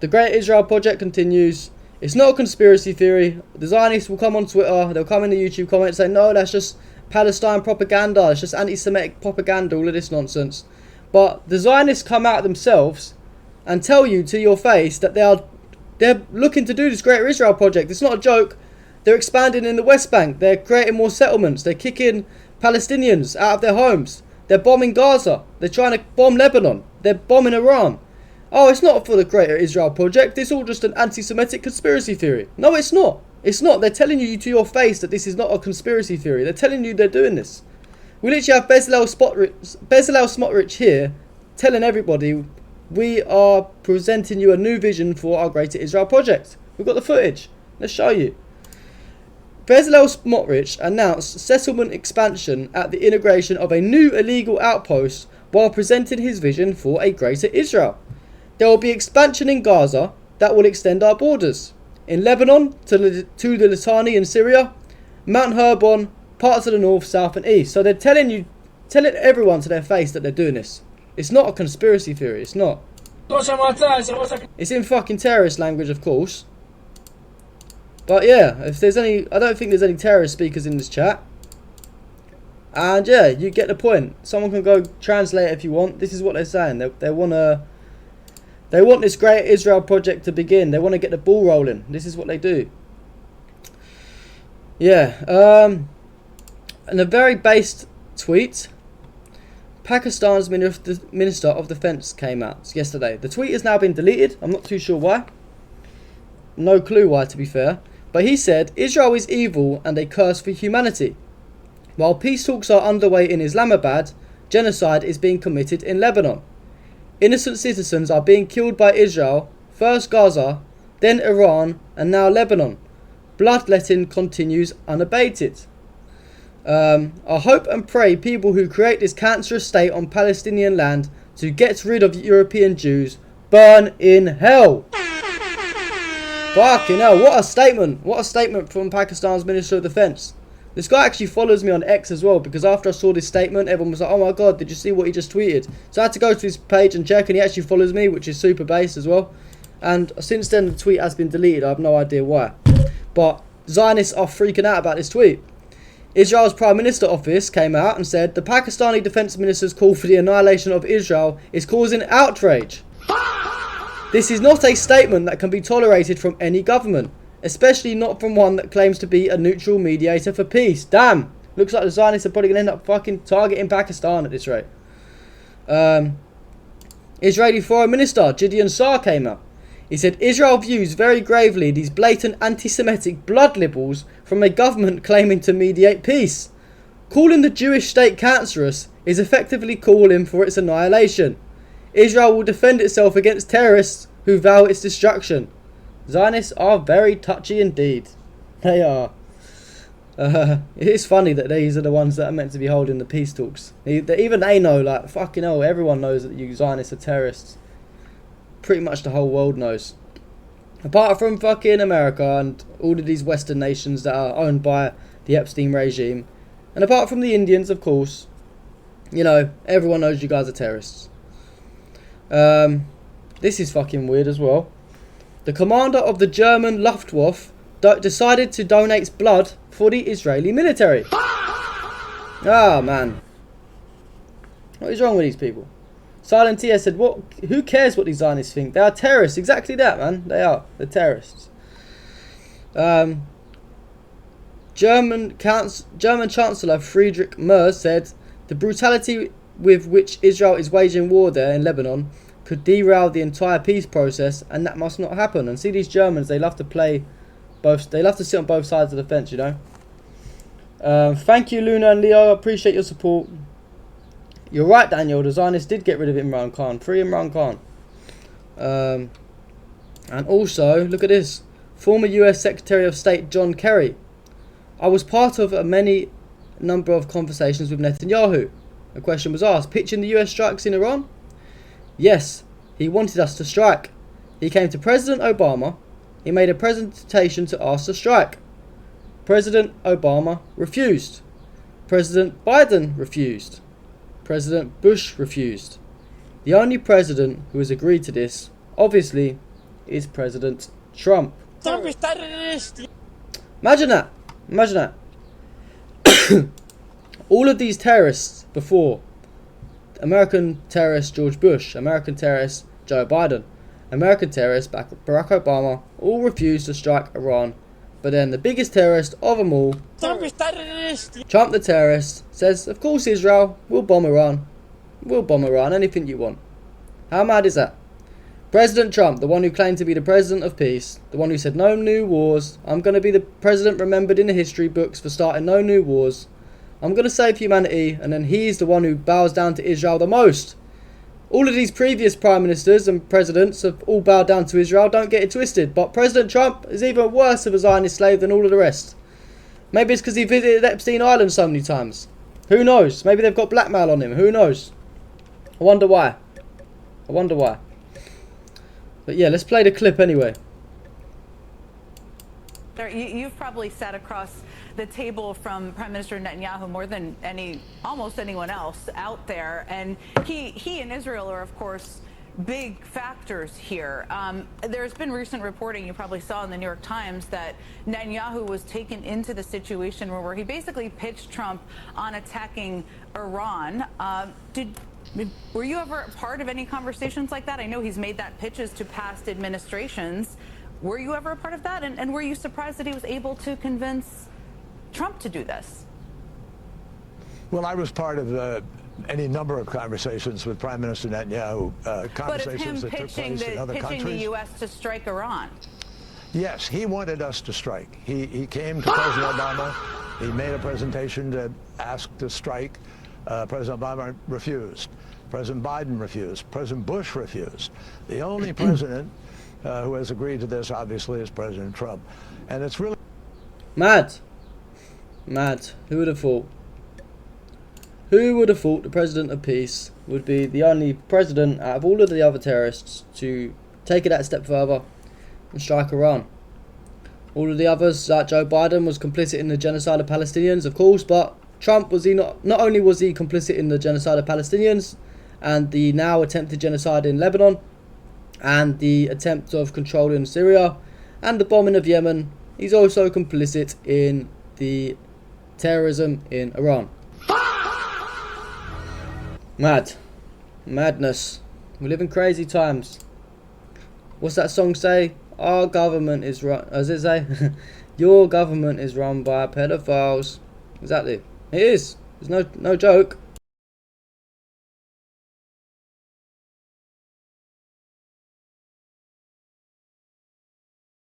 The Great Israel Project continues. It's not a conspiracy theory. The Zionists will come on Twitter, they'll come in the YouTube comments and say, no, that's just Palestine propaganda, it's just anti-Semitic propaganda, all of this nonsense. But the Zionists come out themselves and tell you to your face that they're looking to do this Greater Israel Project. It's not a joke. They're expanding in the West Bank. They're creating more settlements. They're kicking Palestinians out of their homes. They're bombing Gaza. They're trying to bomb Lebanon. They're bombing Iran. Oh, it's not for the Greater Israel Project. It's all just an anti-Semitic conspiracy theory. No, it's not. It's not. They're telling you to your face that this is not a conspiracy theory. They're telling you they're doing this. We literally have Bezalel Smotrich here telling everybody we are presenting you a new vision for our Greater Israel Project. We've got the footage. Let's show you. Bezalel Smotrich announced settlement expansion at the integration of a new illegal outpost while presenting his vision for a Greater Israel. There will be expansion in Gaza that will extend our borders. In Lebanon, to the Litani in Syria, Mount Hermon, parts of the north, south and east. So they're telling everyone to their face that they're doing this. It's not a conspiracy theory, it's not. It's in fucking terrorist language, of course. But yeah, if there's any, I don't think there's any terrorist speakers in this chat. And yeah, you get the point. Someone can go translate if you want. This is what they're saying. They want this Great Israel Project to begin. They want to get the ball rolling. This is what they do. Yeah. And a very based tweet. Pakistan's Minister of Defence came out yesterday. The tweet has now been deleted. I'm not too sure why. No clue why, to be fair. But he said, Israel is evil and a curse for humanity. While peace talks are underway in Islamabad, genocide is being committed in Lebanon. Innocent citizens are being killed by Israel, first Gaza, then Iran, and now Lebanon. Bloodletting continues unabated. I hope and pray people who create this cancerous state on Palestinian land to get rid of European Jews burn in hell. Fucking hell, what a statement. What a statement from Pakistan's Minister of Defence. This guy actually follows me on X as well, because after I saw this statement, everyone was like, oh my god, did you see what he just tweeted? So I had to go to his page and check, and he actually follows me, which is super base as well. And since then, the tweet has been deleted. I have no idea why. But Zionists are freaking out about this tweet. Israel's Prime Minister office came out and said, the Pakistani Defence Minister's call for the annihilation of Israel is causing outrage. This is not a statement that can be tolerated from any government, especially not from one that claims to be a neutral mediator for peace. Damn! Looks like the Zionists are probably going to end up fucking targeting Pakistan at this rate. Israeli Foreign Minister Gideon Saar came out. He said, Israel views very gravely these blatant anti-Semitic blood libels from a government claiming to mediate peace. Calling the Jewish state cancerous is effectively calling for its annihilation. Israel will defend itself against terrorists who vow its destruction. Zionists are very touchy indeed. They are. It is funny that these are the ones that are meant to be holding the peace talks. Even they know, like, fucking hell, everyone knows that you Zionists are terrorists. Pretty much the whole world knows. Apart from fucking America and all of these Western nations that are owned by the Epstein regime. And apart from the Indians, of course. You know, everyone knows you guys are terrorists. This is fucking weird as well. The commander of the German Luftwaffe decided to donate blood for the Israeli military. Ah, man. What is wrong with these people? Silent Tia said, "What? Who cares what these Zionists think? They are terrorists." Exactly that, man. They are. They're terrorists. German Chancellor Friedrich Merz said, the brutality with which Israel is waging war there in Lebanon could derail the entire peace process, and that must not happen. And see, these Germans, they love to play both. They love to sit on both sides of the fence, you know. Thank you, Luna and Leo. I appreciate your support. You're right, Daniel. The Zionists did get rid of Imran Khan. Free Imran Khan. And also, look at this. Former US Secretary of State John Kerry. I was part of a number of conversations with Netanyahu. A question was asked, pitching the US strikes in Iran? Yes, he wanted us to strike. He came to President Obama. He made a presentation to ask to strike. President Obama refused. President Biden refused. President Bush refused. The only president who has agreed to this, obviously, is President Trump. Imagine that. Imagine that. All of these terrorists before, American terrorist George Bush, American terrorist Joe Biden, American terrorist Barack Obama, all refused to strike Iran. But then the biggest terrorist of them all, Trump the terrorist, says, of course Israel, we'll bomb Iran. We'll bomb Iran, anything you want. How mad is that? President Trump, the one who claimed to be the president of peace, the one who said no new wars, I'm going to be the president remembered in the history books for starting no new wars, I'm going to save humanity, and then he's the one who bows down to Israel the most. All of these previous prime ministers and presidents have all bowed down to Israel, don't get it twisted, but President Trump is even worse of a Zionist slave than all of the rest. Maybe it's because he visited Epstein Island so many times. Who knows? Maybe they've got blackmail on him, who knows? I wonder why. I wonder why. But yeah, let's play the clip anyway. You've probably sat across the table from Prime Minister Netanyahu more than almost anyone else out there, and he and Israel are, of course, big factors here. There's been recent reporting, you probably saw in the New York Times, that Netanyahu was taken into the situation where he basically pitched Trump on attacking Iran. Were you ever part of any conversations like that? I know he's made that pitches to past administrations. Were you ever a part of that? And were you surprised that he was able to convince Trump to do this? Well, I was part of any number of conversations with Prime Minister Netanyahu, conversations that took place in other countries. Pitching the U.S. to strike Iran. Yes, he wanted us to strike. He came to President Obama. He made a presentation to ask to strike. President Obama refused. President Biden refused. President Bush refused. The only president who has agreed to this, obviously, is President Trump. And it's really mad. Mad. Who would have thought? Who would have thought the president of peace would be the only president out of all of the other terrorists to take it that step further and strike Iran? All of the others, like Joe Biden, was complicit in the genocide of Palestinians, of course, but Trump was not only was he complicit in the genocide of Palestinians and the now attempted genocide in Lebanon and the attempt of controlling Syria and the bombing of Yemen, he's also complicit in the terrorism in Iran. Mad. Madness. We live in crazy times. What's that song say? Our government is run... As it say? Your government is run by pedophiles. Exactly. It is. There's no joke.